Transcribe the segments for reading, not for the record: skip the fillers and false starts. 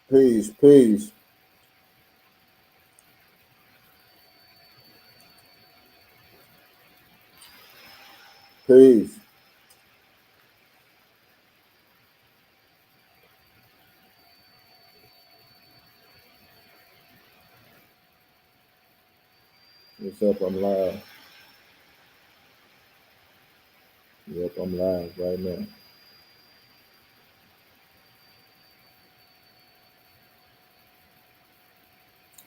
Peace, peace, peace. What's up? I'm live. Yep, I'm live right now.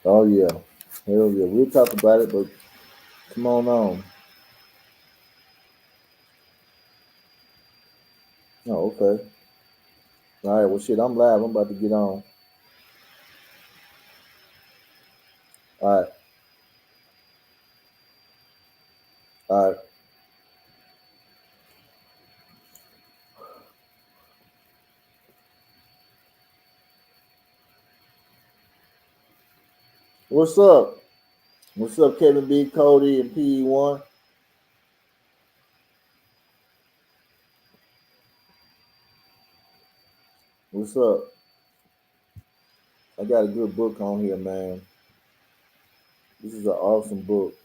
Oh yeah. Hell yeah. We'll talk about it, but come on. Oh, okay. All right, well shit, I'm live. I'm about to get on. All right, all right. What's up? What's up, Kevin B, Cody, and PE1? What's up? I got a good book on here, man. This is an awesome book.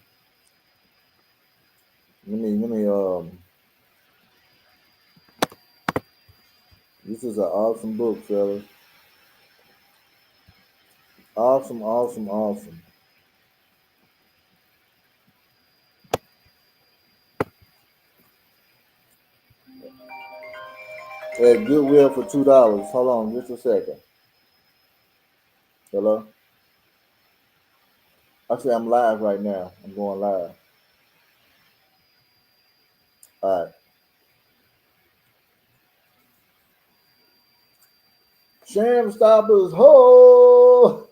Let me this is an awesome book, fellas. Awesome. At Goodwill for $2. Hold on just a second. Hello? Actually, I'm live right now. I'm going live. All right. Sham Stoppers, ho!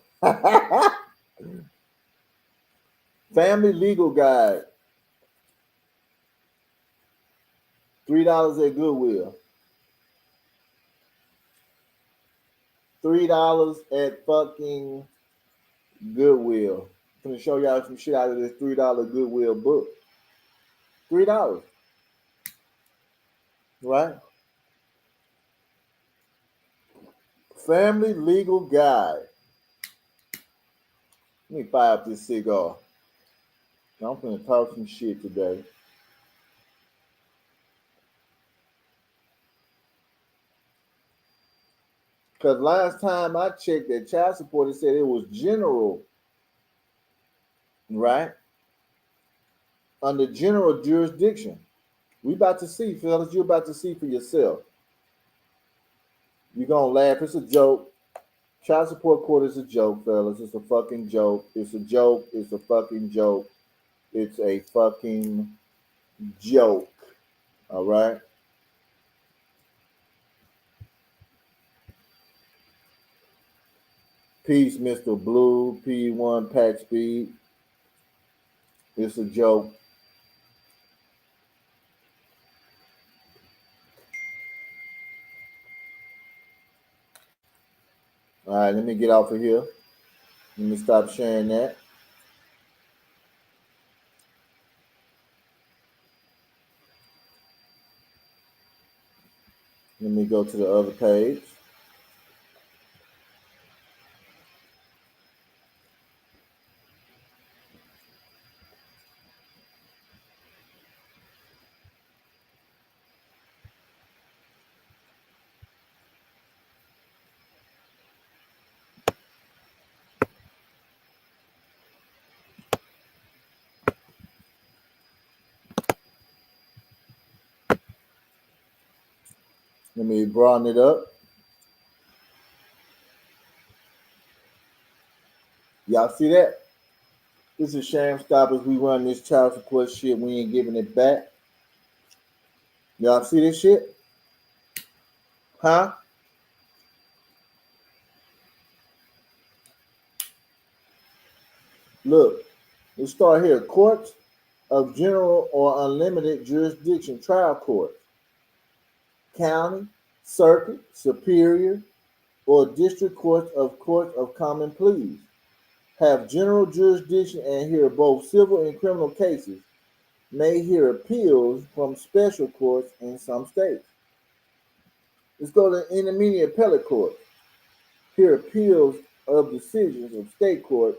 Family Legal Guide, $3 at Goodwill. $3 at fucking Goodwill. I'm gonna show y'all some shit out of this $3 Goodwill book. $3, right? Family Legal Guide. Let me fire up this cigar. I'm gonna talk some shit today. Cause last time I checked that child support, it said it was general, right? Under general jurisdiction. We about to see, fellas. You're about to see for yourself. You're gonna laugh. It's a joke. Child support court is a joke, fellas. It's a fucking joke. It's a joke. It's a fucking joke. It's a fucking joke. All right. Peace, Mr. Blue. P1 Pack Speed. It's a joke. All right. Let me get off of here. Let me stop sharing that. Let me go to the other page. Let me broaden it up. Y'all see that? This is sham stoppers. We run this child support shit. We ain't giving it back. Y'all see this shit? Huh? Look, let's start here. Courts of general or unlimited jurisdiction trial court, county, circuit, superior, or district courts of common pleas have general jurisdiction and hear both civil and criminal cases, may hear appeals from special courts in some states. Let's go to intermediate appellate court. hear appeals of decisions of state court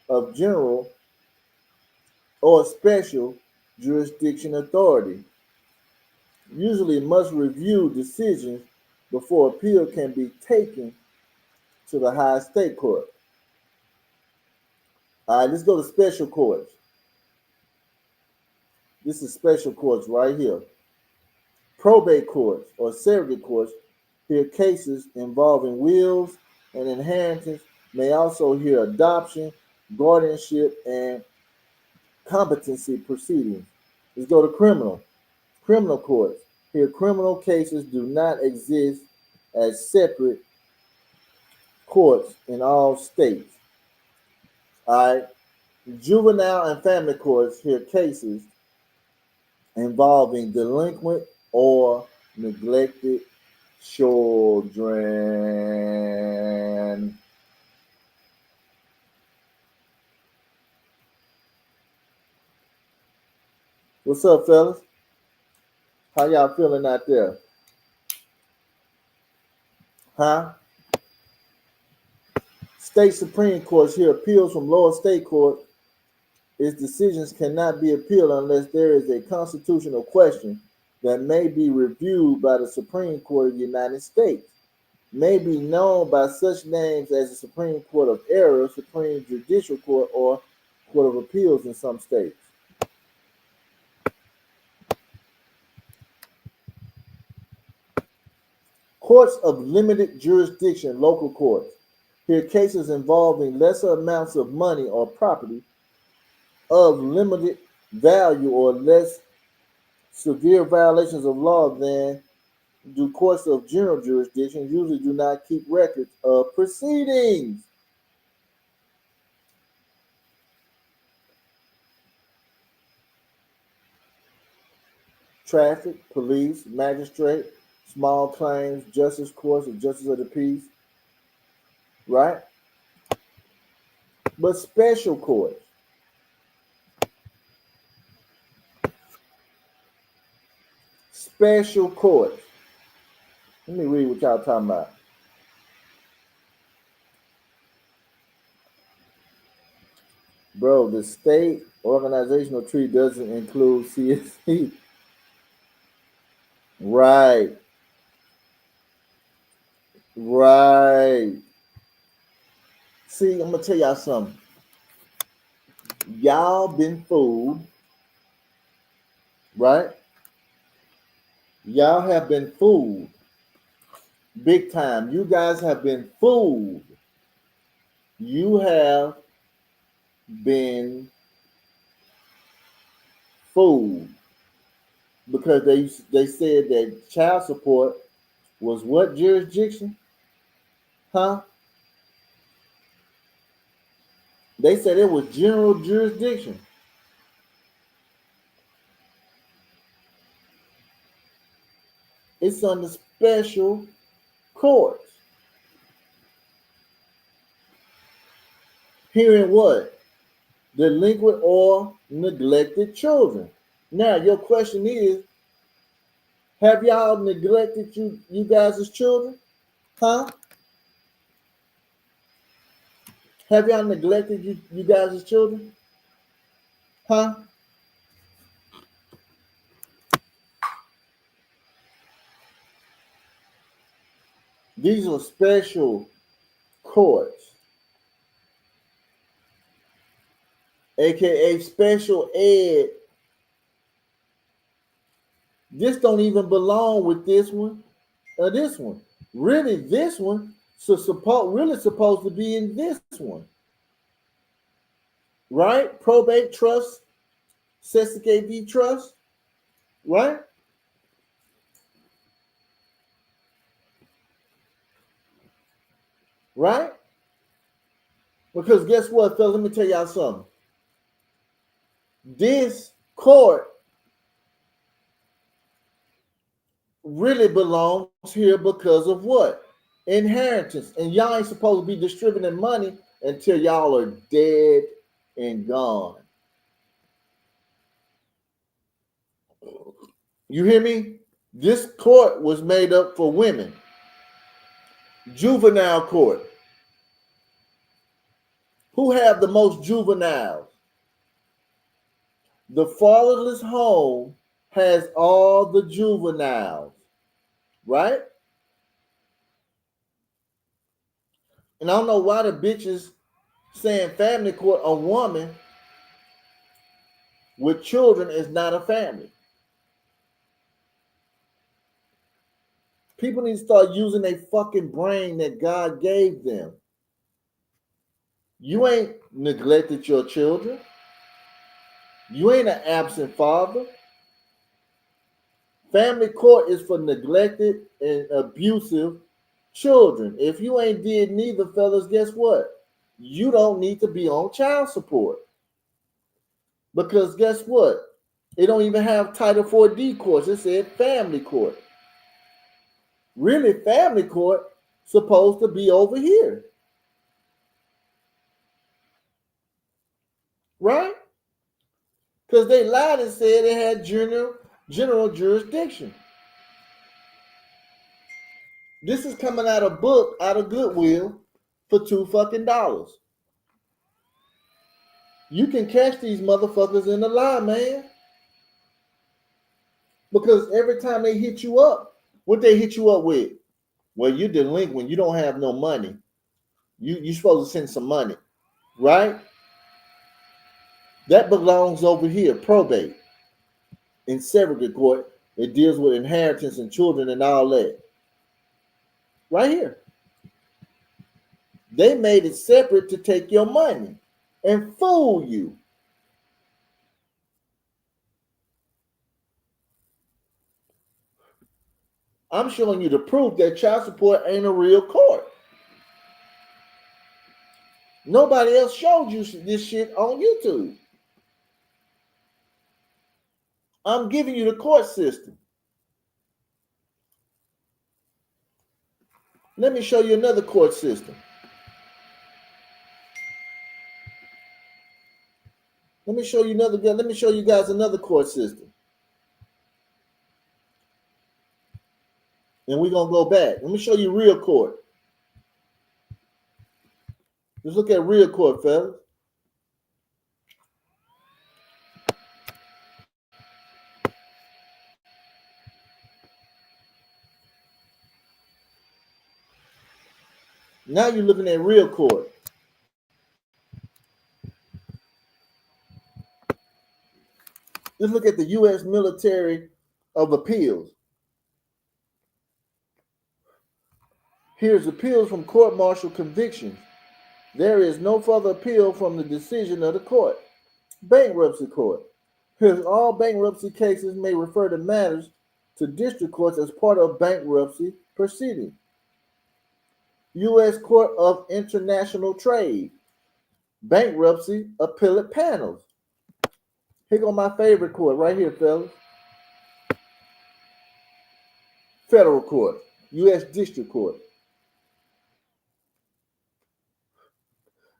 of general or special jurisdiction authority. Usually must review decisions before appeal can be taken to the highest state court. All right, let's go to special courts. This is special courts right here. Probate courts or surrogate courts hear cases involving wills and inheritance, may also hear adoption, guardianship, and competency proceedings. Let's go to criminal. Criminal courts. Here, criminal cases do not exist as separate courts in all states. All right. Juvenile and family courts hear cases involving delinquent or neglected children. What's up, fellas? How y'all feeling out there? Huh? State Supreme Courts hear appeals from lower state courts. Its decisions cannot be appealed unless there is a constitutional question that may be reviewed by the Supreme Court of the United States. May be known by such names as the Supreme Court of Error, Supreme Judicial Court, or Court of Appeals in some states. Courts of limited jurisdiction, local courts, hear cases involving lesser amounts of money or property of limited value or less severe violations of law than do courts of general jurisdiction, usually do not keep records of proceedings. Traffic, police, magistrate, small claims, justice courts, and justice of the peace, right? But special courts, special courts. Let me read what y'all talking about. Bro, the state organizational tree doesn't include CSC. Right, right. See, I'm gonna tell y'all something. Y'all been fooled, right? Y'all have been fooled. Big time. You guys have been fooled. You have been fooled because they said that child support was what jurisdiction? Huh? They said it was general jurisdiction. It's under special courts. Hearing what? Delinquent or neglected children. Now your question is, have y'all neglected you guys as children? Huh? Have y'all neglected you guys as children? Huh? These are special courts, aka special ed. This don't even belong with this one or this one. Really, this one really supposed to be in this one, right? Probate trust, cestui v trust, right? Right? Because guess what, fellas? Let me tell y'all something. This court really belongs here because of what? Inheritance. And y'all ain't supposed to be distributing money until y'all are dead and gone. You hear me? This court was made up for women. Juvenile court. Who have the most juveniles? The fatherless home has all the juveniles, right? And I don't know why the bitches saying family court, a woman with children is not a family. People need to start using their fucking brain that God gave them. You ain't neglected your children. You ain't an absent father. Family court is for neglected and abusive children. If you ain't did neither, fellas, guess what? You don't need to be on child support. Because guess what? It don't even have Title 4D courts. It said family court. Really, family court supposed to be over here. Right? Because they lied and said it had general jurisdiction. This is coming out of book out of Goodwill for $2 fucking. You can catch these motherfuckers in the lie, man. Because every time they hit you up, what they hit you up with? Well, you're delinquent. You don't have no money. You're supposed to send some money, right? That belongs over here, probate. In surrogate court, it deals with inheritance and children and all that. Right here. They made it separate to take your money and fool you. I'm showing you the proof that child support ain't a real court. Nobody else showed you this shit on YouTube. I'm giving you the court system. Let me show you another court system. Let me show you guys another court system. And we're gonna go back. Let me show you real court. Let's look at real court, fellas. Now you're looking at real court. Let's look at the U.S. Military of Appeals. Here's appeals from court-martial convictions. There is no further appeal from the decision of the court. Bankruptcy court. Here's all bankruptcy cases may refer to matters to district courts as part of bankruptcy proceeding. U.S. Court of International Trade. Bankruptcy appellate panels. Here go my favorite court right here, fellas. Federal court. U.S. District Court.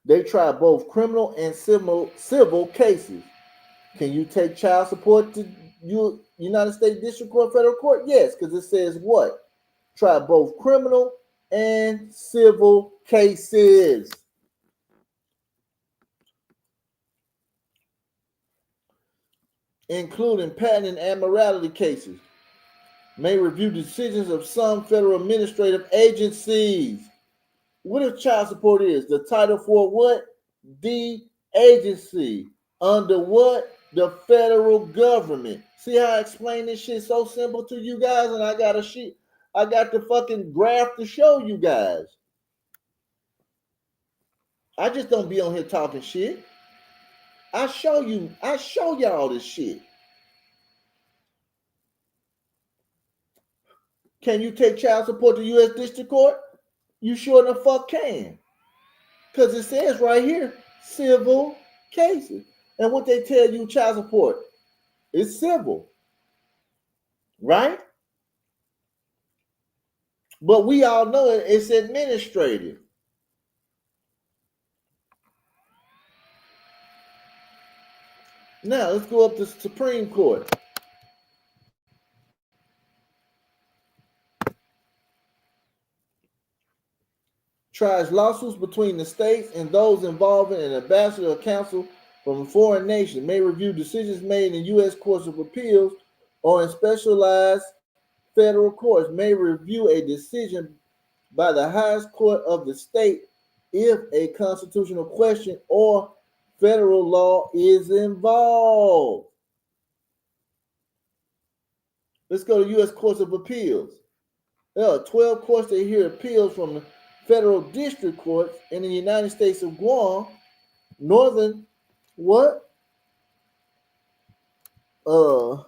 They try both criminal and civil cases. Can you take child support to United States District Court, Federal Court? Yes, because it says what? Try both criminal and civil cases. Including patent and admiralty cases. May review decisions of some federal administrative agencies. What if child support is? The title for what? The agency. Under what? The federal government. See how I explain this shit so simple to you guys? And I got a sheet. I got the fucking graph to show you guys. I just don't be on here talking shit. I show y'all this shit. Can you take child support to U.S. District Court? You sure the fuck can. Because it says right here, civil cases. And what they tell you, child support, is civil. Right? But we all know it's administrative. Now, let's go up to Supreme Court. tries lawsuits between the states and those involving an ambassador or counsel from a foreign nation, may review decisions made in U.S. courts of appeals or in specialized federal courts, may review a decision by the highest court of the state if a constitutional question or federal law is involved. Let's go to U.S. Courts of Appeals. There are 12 courts that hear appeals from the federal district courts in the United States of Guam, Northern, what? Uh,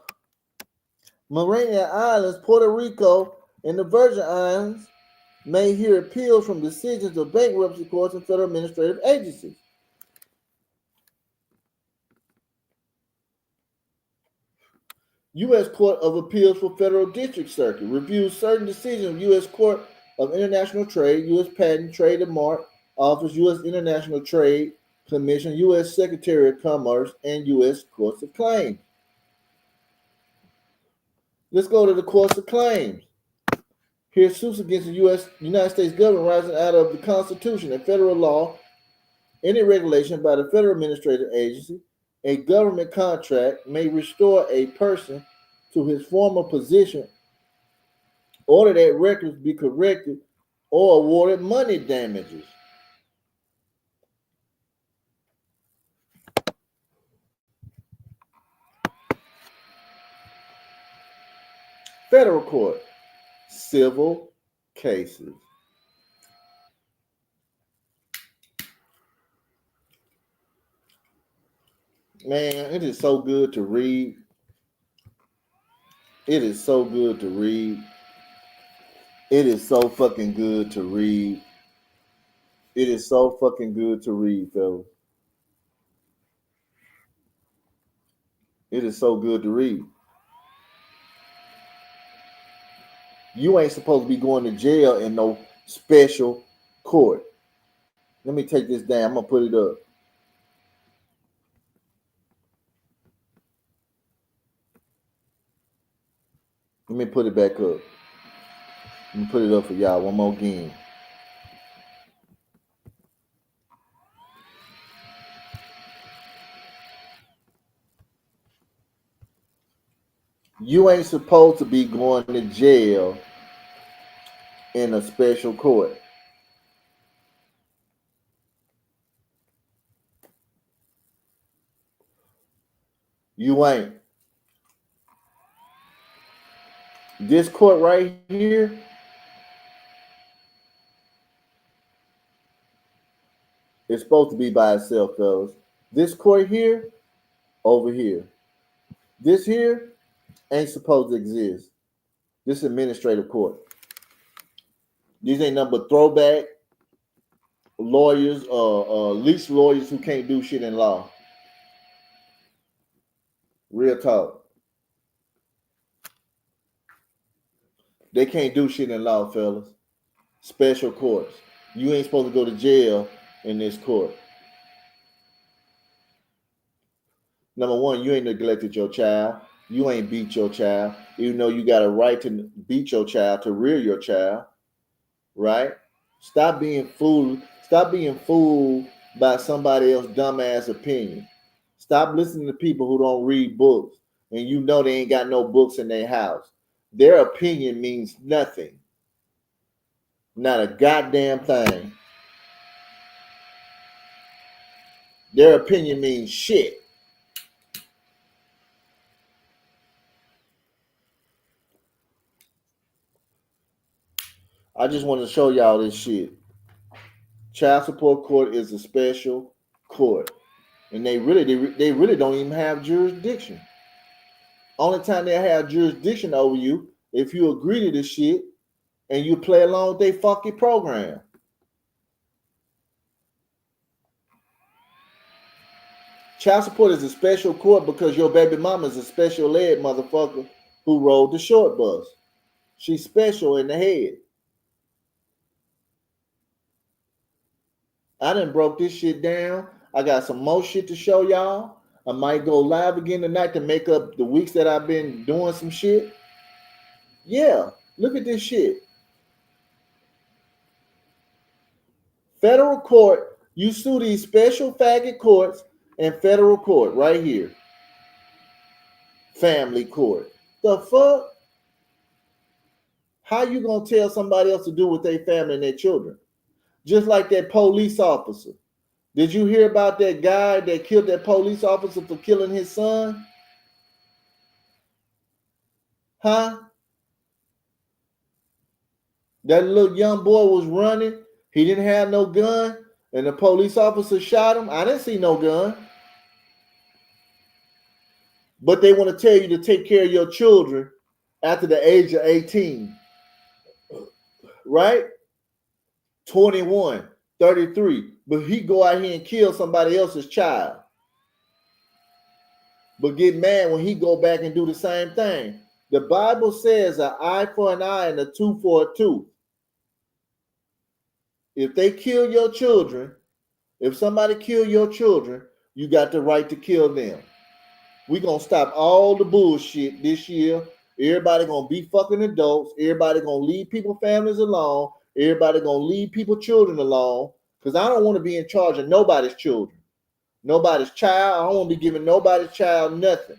Mariana Islands, Puerto Rico, and the Virgin Islands may hear appeals from decisions of bankruptcy courts and federal administrative agencies. U.S. Court of Appeals for Federal District Circuit reviews certain decisions of U.S. Court of International Trade, U.S. Patent, Trade and Mark Office, U.S. International Trade Commission, U.S. Secretary of Commerce, and U.S. Courts of Claims. Let's go to the Courts of Claims. Here, suits against the United States government arising out of the Constitution and federal law, any regulation by the federal administrative agency, a government contract may restore a person to his former position, order that records be corrected, or awarded money damages. Federal court, civil cases. Man, it is so good to read. It is so good to read. It is so fucking good to read. It is so fucking good to read, fellas. It is so good to read. You ain't supposed to be going to jail in no special court. Let me take this down. I'm gonna put it up. Let me put it back up. Let me put it up for y'all one more again. You ain't supposed to be going to jail in a special court. You ain't. This court right here is supposed to be by itself, fellas. This court here, over here. This here ain't supposed to exist. This administrative court. These ain't nothing but throwback lawyers, least lawyers who can't do shit in law. Real talk. They can't do shit in law, fellas. Special courts. You ain't supposed to go to jail in this court. Number one, you ain't neglected your child. You ain't beat your child, even though you got a right to beat your child, to rear your child, right? Stop being fooled. Stop being fooled by somebody else's dumbass opinion. Stop listening to people who don't read books and you know they ain't got no books in their house. Their opinion means nothing. Not a goddamn thing. Their opinion means shit. I just want to show y'all this shit. Child support court is a special court, and they really don't even have jurisdiction. Only time they have jurisdiction over you if you agree to this shit and you play along with their fucking program. Child support is a special court because your baby mama is a special ed motherfucker who rode the short bus. She's special in the head. I done broke this shit down. I got some more shit to show y'all. I might go live again tonight to make up the weeks that I've been doing some shit. Yeah, look at this shit. Federal court, you sue these special faggot courts and federal court right here. Family court. The fuck? How you gonna tell somebody else to do with their family and their children? Just like that police officer. Did you hear about that guy that killed that police officer for killing his son? Huh? That little young boy was running. He didn't have no gun, and the police officer shot him. I didn't see no gun. But they want to tell you to take care of your children after the age of 18, right? 21, 33. But he go out here and kill somebody else's child. But get mad when he go back and do the same thing. The Bible says an eye for an eye and a tooth for a tooth. If they kill your children, if somebody kill your children, you got the right to kill them. We're going to stop all the bullshit this year. Everybody going to be fucking adults. Everybody going to leave people families alone. Everybody going to leave people children alone. Because I don't want to be in charge of nobody's children. Nobody's child. I don't want to be giving nobody's child nothing.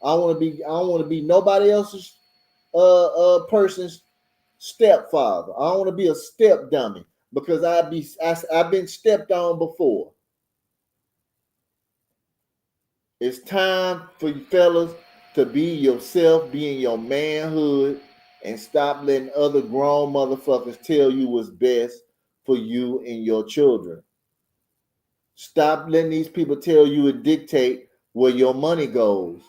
I don't want to be nobody else's person's stepfather. I don't want to be a step dummy because I've been stepped on before. It's time for you fellas to be yourself, be in your manhood, and stop letting other grown motherfuckers tell you what's best for you and your children. Stop letting these people tell you and dictate where your money goes.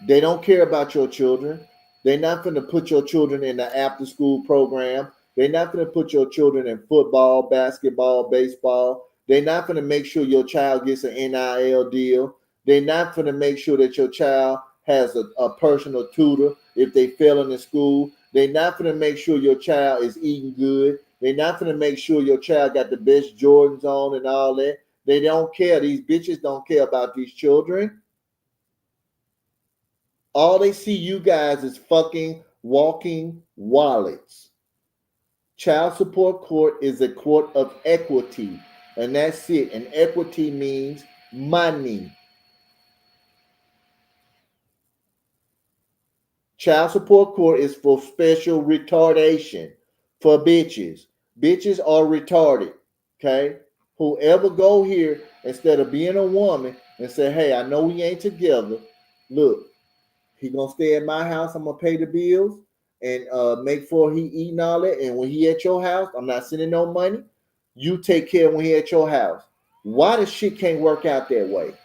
They don't care about your children. They're not going to put your children in the after school program. They're not going to put your children in football, basketball, baseball. They're not going to make sure your child gets an NIL deal. They're not going to make sure that your child has a personal tutor if they fail in the school. They're not going to make sure your child is eating good. They're not going to make sure your child got the best Jordans on and all that. They don't care. These bitches don't care about these children. All they see you guys is fucking walking wallets. Child support court is a court of equity, and that's it. And equity means money. Child support court is for special retardation for bitches. Bitches are retarded, okay? Whoever go here instead of being a woman and say, hey, I know we ain't together. Look, he gonna stay at my house. I'm gonna pay the bills and make sure he eating all that. And when he at your house, I'm not sending no money. You take care when he at your house. Why this shit can't work out that way?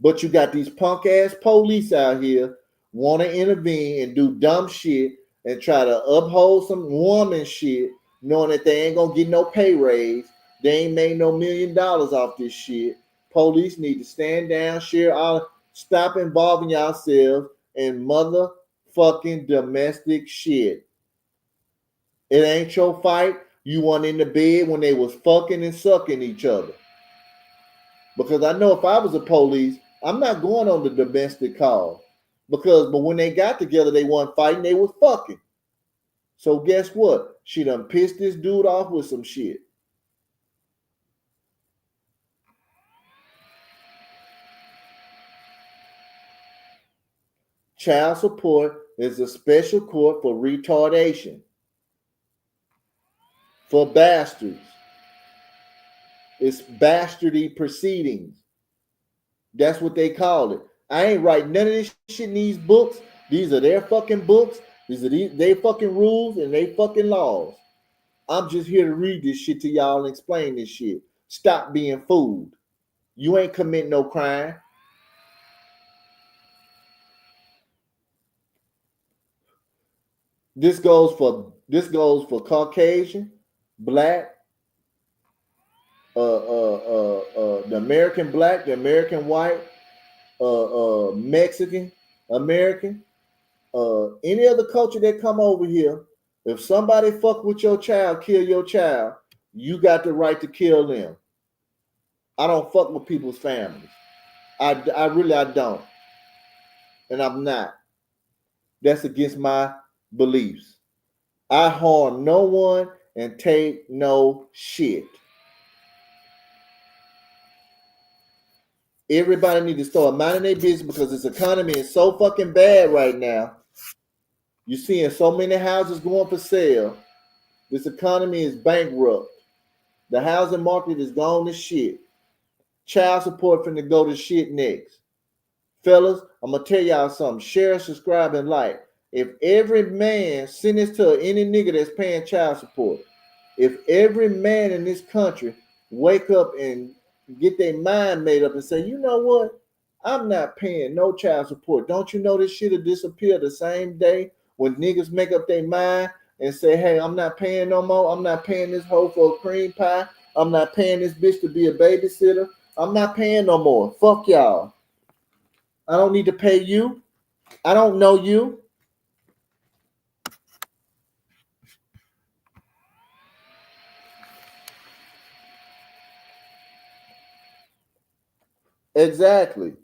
But you got these punk ass police out here want to intervene and do dumb shit and try to uphold some woman shit, knowing that they ain't gonna get no pay raise. They ain't made no $1 million off this shit. Police need to stand down, stop involving yourselves in motherfucking domestic shit. It ain't your fight. You weren't in the bed when they was fucking and sucking each other. Because I know if I was the police, I'm not going on the domestic call. But when they got together, they weren't fighting, they was fucking. So guess what? She done pissed this dude off with some shit. Child support is a special court for retardation. For bastards. It's bastardy proceedings. That's what they call it. I ain't writing none of this shit in these books. These are their fucking books. These are their fucking rules and they fucking laws. I'm just here to read this shit to y'all and explain this shit. Stop being fooled. You ain't committing no crime. This goes for Caucasian, black, the American black, the American white, Mexican, American, any other culture that come over here. If somebody fuck with your child, kill your child, you got the right to kill them. I don't fuck with people's families. I don't. And I'm not. That's against my beliefs. I harm no one and take no shit. Everybody need to start minding their business because this economy is so fucking bad right now. You're seeing so many houses going for sale. This economy is bankrupt. The housing market is gone to shit. Child support finna go to shit next. Fellas, I'm gonna tell y'all something. Share, subscribe, and like. If every man, send this to any nigga that's paying child support. If every man in this country wake up and get their mind made up and say, you know what? I'm not paying no child support. Don't you know this shit'll disappear the same day when niggas make up their mind and say, hey, I'm not paying no more. I'm not paying this hoe for a cream pie. I'm not paying this bitch to be a babysitter. I'm not paying no more. Fuck y'all. I don't need to pay you. I don't know you. Exactly.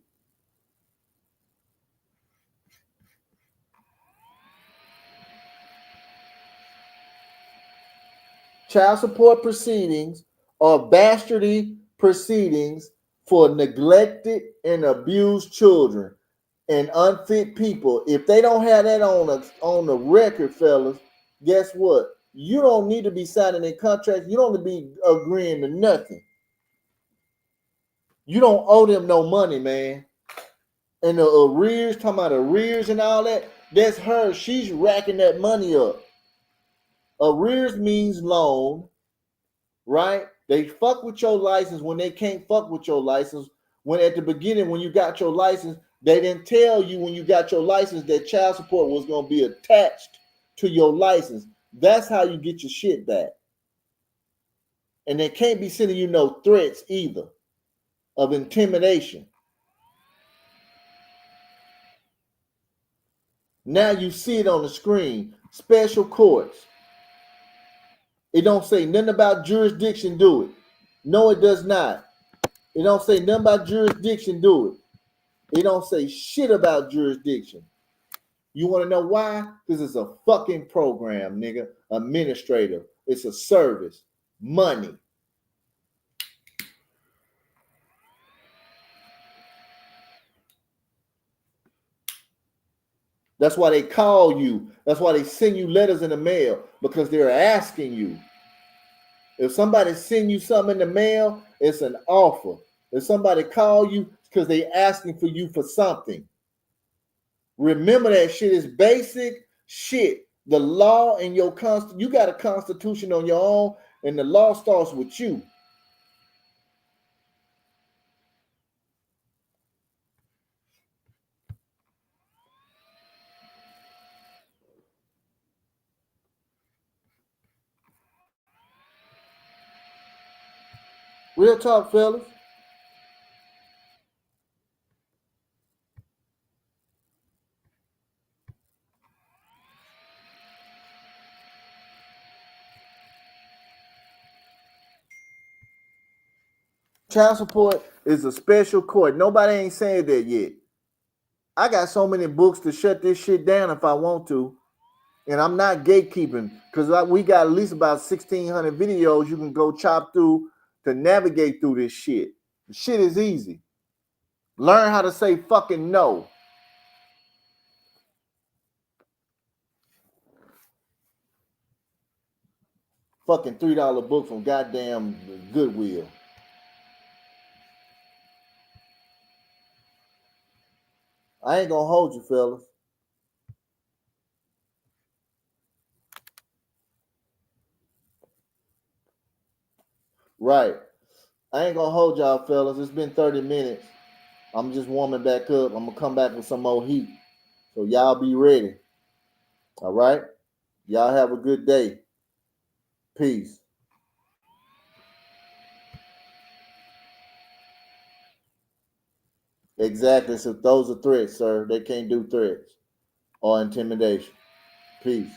Child support proceedings are bastardy proceedings for neglected and abused children and unfit people. If they don't have that on the record, fellas, guess what? You don't need to be signing a contract. You don't need to be agreeing to nothing. You don't owe them no money, man. And the arrears, talking about arrears and all that, that's her. She's racking that money up. Arrears means loan, right? They fuck with your license when they can't fuck with your license. When at the beginning, when you got your license, they didn't tell you when you got your license that child support was going to be attached to your license. That's how you get your shit back. And they can't be sending you no threats either of intimidation. Now you see it on the screen. Special courts. It don't say nothing about jurisdiction, do it. No, it does not. It don't say nothing about jurisdiction, do it. It don't say shit about jurisdiction. You want to know why? Because it's a fucking program, nigga. Administrative. It's a service. Money. That's why they call you. That's why they send you letters in the mail, because they're asking you. If somebody send you something in the mail, it's an offer. If somebody call you, it's because they asking for you for something. Remember that shit is basic shit. The law and your you got a constitution on your own, and the law starts with you. Real talk, fellas. Child support is a special court. Nobody ain't saying that yet. I got so many books to shut this shit down if I want to. And I'm not gatekeeping, because we got at least about 1,600 videos you can go chop through to navigate through this shit. The shit is easy. Learn how to say fucking no. Fucking $3 book from goddamn Goodwill. I ain't gonna hold you, fellas. Right. I ain't gonna hold y'all, fellas. It's been 30 minutes. I'm just warming back up. I'm gonna come back with some more heat. So y'all be ready. All right? Y'all have a good day. Peace. Exactly. So those are threats, sir. They can't do threats or intimidation. Peace.